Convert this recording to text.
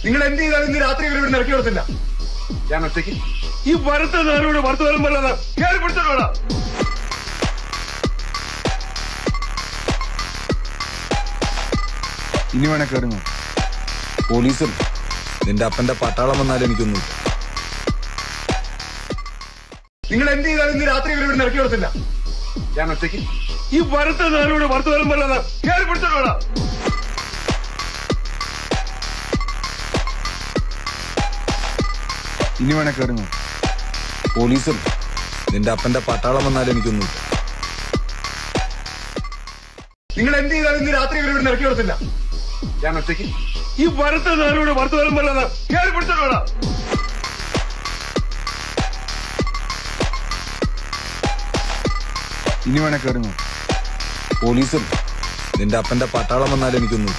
നിങ്ങൾ എന്ത് ചെയ്താലും ഇന്ന് രാത്രി ഇവർ ഇവിടെ ഇറക്കി കൊടുത്തില്ല. ഞാൻ ഒറ്റയ്ക്ക് ഈ വറുത്ത നേരോട് വറുത്തു വരും പോലെ കയറി പിടിച്ചോടാ. ഇനി വേണേ കയറുന്നു. പോലീസും നിന്റെ അപ്പന്റെ പട്ടാളം വന്നാലും എനിക്കൊന്നും. നിങ്ങൾ എന്ത് ചെയ്താലും ഇന്ന് രാത്രി ഇവർ ഇവിടെ ഇറക്കി കൊടുത്തില്ല. ഞാൻ ഒറ്റയ്ക്ക് ഈ വറുത്ത നേരോട് വറുത്തു വരും പോലെ കയറി പിടിച്ചോടാ. ഇനി വേണേ കയറുന്നു. പോലീസും നിന്റെ അപ്പന്റെ പട്ടാളം വന്നാലും എനിക്കൊന്നും. നിങ്ങൾ എന്ത് ചെയ്താലും ഇന്ന് രാത്രി ഇവർ ഇവിടെ ഇറക്കി കൊടുത്തില്ല. ഞാൻ ഒറ്റയ്ക്ക് ഈ വറുത്ത നേരോട് വറുത്തു വരും പോലെ കയറി പിടിച്ചോടാ. ഇനി വേണേ കയറുന്നു. പോലീസും നിന്റെ അപ്പന്റെ പട്ടാളം വന്നാലും എനിക്കൊന്നും.